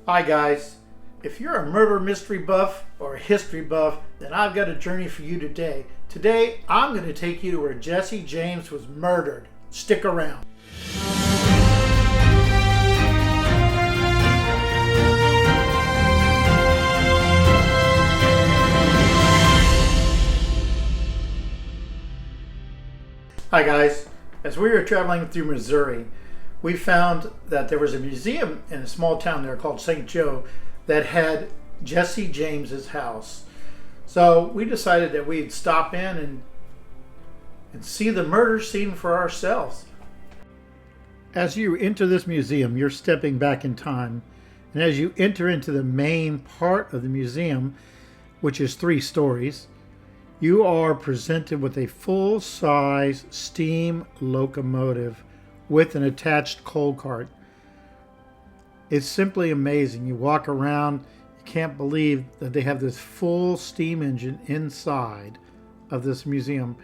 Hi guys, if you're a murder mystery buff or a history buff, then I've got a journey for you today. Today, I'm going to take you to where Jesse James was murdered. Stick around. Hi guys, as we were traveling through Missouri, we found that there was a museum in a small town there called St. Joe that had Jesse James's house. So we decided that we'd stop in and see the murder scene for ourselves. As you enter this museum, you're stepping back in time. And as you enter into the main part of the museum, which is 3 stories, you are presented with a full-size steam locomotive with an attached coal cart. It's simply amazing. You walk around, you can't believe that they have this full steam engine inside of this museum.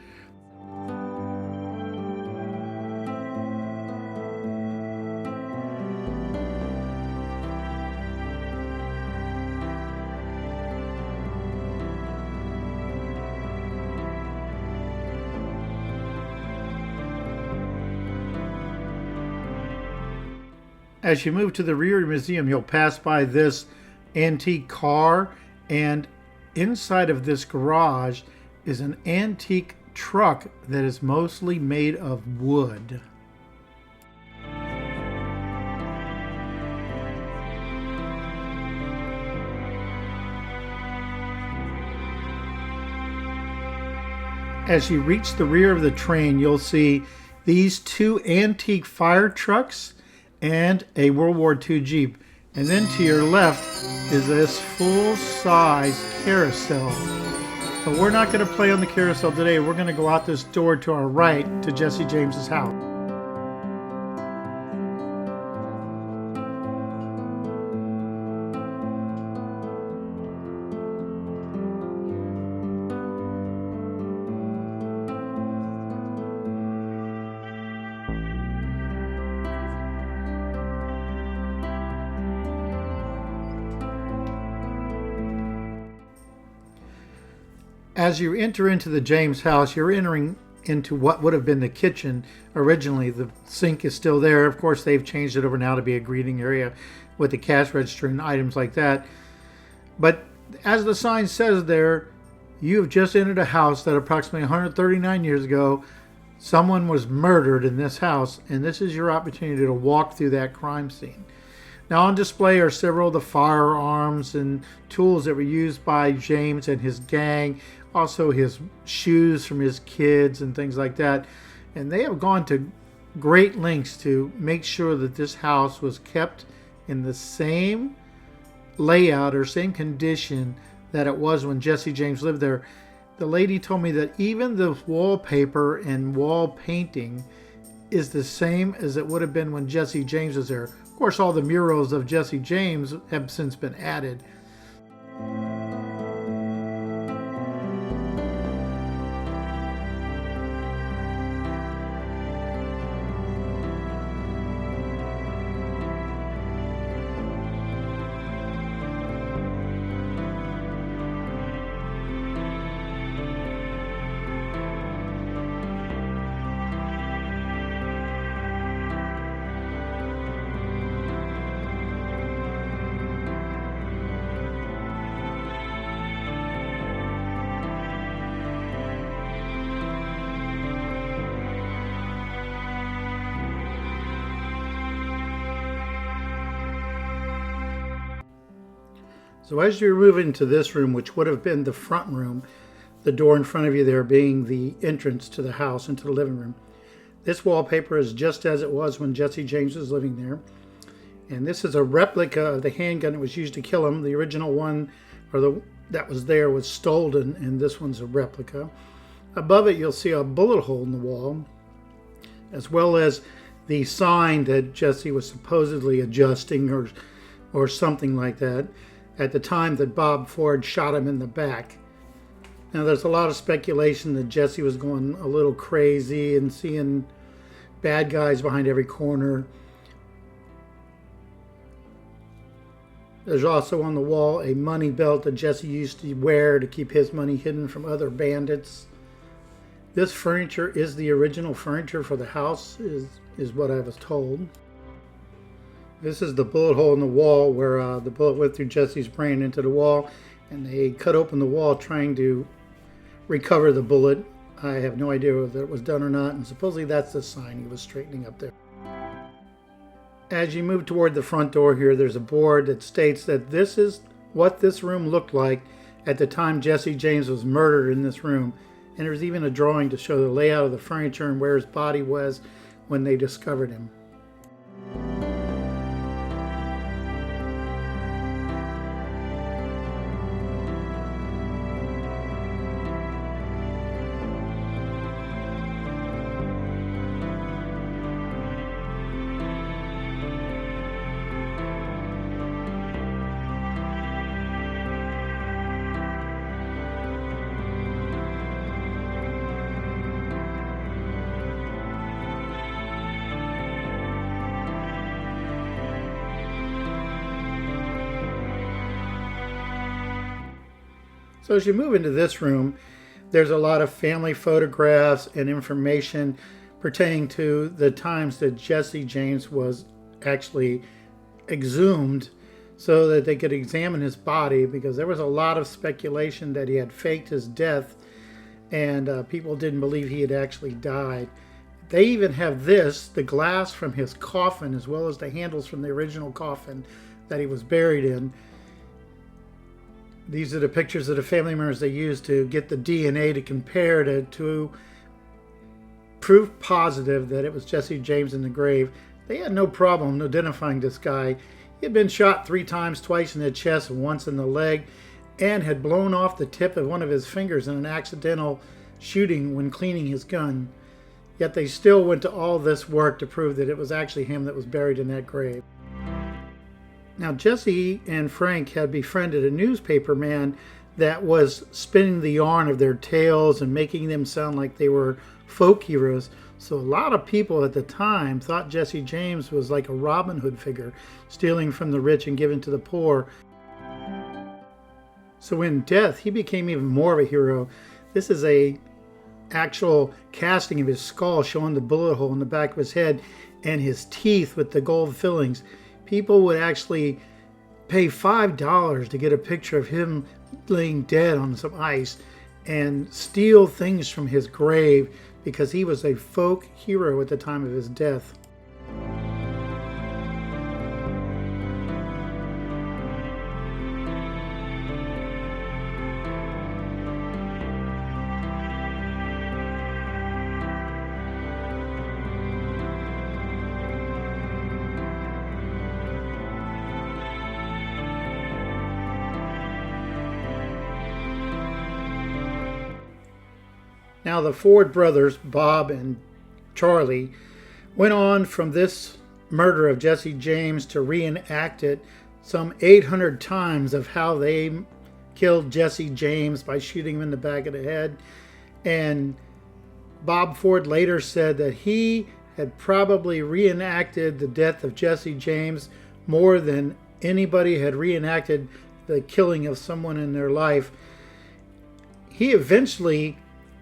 As you move to the rear of the museum, you'll pass by this antique car, and inside of this garage is an antique truck that is mostly made of wood. As you reach the rear of the train, you'll see these 2 antique fire trucks and a World War II Jeep. And then to your left is this full-size carousel. But we're not going to play on the carousel today. We're going to go out this door to our right to Jesse James's house. As you enter into the James house, you're entering into what would have been the kitchen originally. The sink is still there. Of course, they've changed it over now to be a greeting area with the cash register and items like that. But as the sign says there, you have just entered a house that approximately 139 years ago, someone was murdered in this house, and this is your opportunity to walk through that crime scene. Now on display are several of the firearms and tools that were used by James and his gang, also his shoes from his kids and things like that. And they have gone to great lengths to make sure that this house was kept in the same layout or same condition that it was when Jesse James lived there. The lady told me that even the wallpaper and wall painting is the same as it would have been when Jesse James was there. Of course, all the murals of Jesse James have since been added. So as you move into this room, which would have been the front room, the door in front of you there being the entrance to the house, into the living room. This wallpaper is just as it was when Jesse James was living there. And this is a replica of the handgun that was used to kill him. The original one, that was there, was stolen, and this one's a replica. Above it, you'll see a bullet hole in the wall, as well as the sign that Jesse was supposedly adjusting or something like that at the time that Bob Ford shot him in the back. Now there's a lot of speculation that Jesse was going a little crazy and seeing bad guys behind every corner. There's also on the wall a money belt that Jesse used to wear to keep his money hidden from other bandits. This furniture is the original furniture for the house, is what I was told. This is the bullet hole in the wall where the bullet went through Jesse's brain into the wall, and they cut open the wall trying to recover the bullet. I have no idea whether it was done or not, and supposedly that's the sign he was straightening up there. As you move toward the front door here, there's a board that states that this is what this room looked like at the time Jesse James was murdered in this room. And there's even a drawing to show the layout of the furniture and where his body was when they discovered him. So as you move into this room, there's a lot of family photographs and information pertaining to the times that Jesse James was actually exhumed so that they could examine his body, because there was a lot of speculation that he had faked his death and people didn't believe he had actually died. They even have this, the glass from his coffin, as well as the handles from the original coffin that he was buried in. These are the pictures of the family members they used to get the DNA to compare to prove positive that it was Jesse James in the grave. They had no problem identifying this guy. He had been shot 3 times, twice in the chest and once in the leg, and had blown off the tip of one of his fingers in an accidental shooting when cleaning his gun. Yet they still went to all this work to prove that it was actually him that was buried in that grave. Now, Jesse and Frank had befriended a newspaper man that was spinning the yarn of their tales and making them sound like they were folk heroes. So a lot of people at the time thought Jesse James was like a Robin Hood figure, stealing from the rich and giving to the poor. So in death, he became even more of a hero. This is a actual casting of his skull showing the bullet hole in the back of his head and his teeth with the gold fillings. People would actually pay $5 to get a picture of him laying dead on some ice and steal things from his grave because he was a folk hero at the time of his death. Now, the Ford brothers, Bob and Charlie, went on from this murder of Jesse James to reenact it some 800 times of how they killed Jesse James by shooting him in the back of the head. And Bob Ford later said that he had probably reenacted the death of Jesse James more than anybody had reenacted the killing of someone in their life. He eventually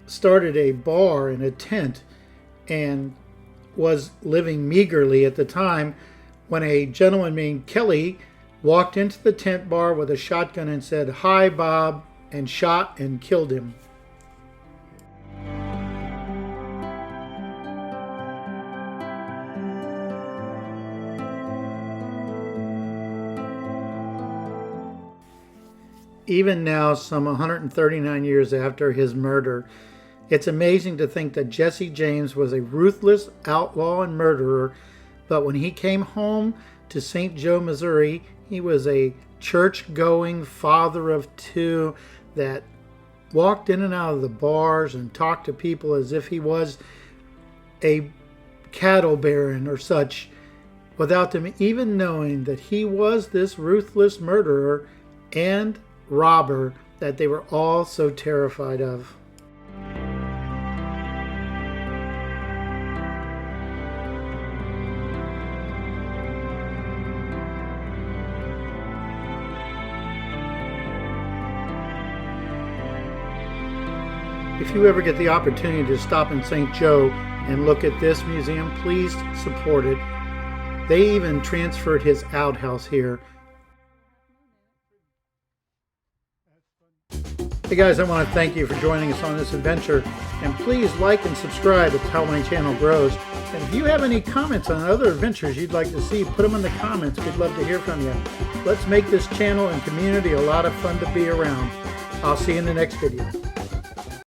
started a bar in a tent and was living meagerly at the time when a gentleman named Kelly walked into the tent bar with a shotgun and said, "Hi, Bob," and shot and killed him. Even now, some 139 years after his murder, it's amazing to think that Jesse James was a ruthless outlaw and murderer, but when he came home to St. Joe, Missouri, he was a church-going father of 2 that walked in and out of the bars and talked to people as if he was a cattle baron or such, without them even knowing that he was this ruthless murderer and robber that they were all so terrified of. If you ever get the opportunity to stop in St. Joe and look at this museum, please support it. They even transferred his outhouse here. Hey guys, I want to thank you for joining us on this adventure, and please like and subscribe. It's how my channel grows. And if you have any comments on other adventures you'd like to see, put them in the comments. We'd love to hear from you. Let's make this channel and community a lot of fun to be around. I'll see you in the next video.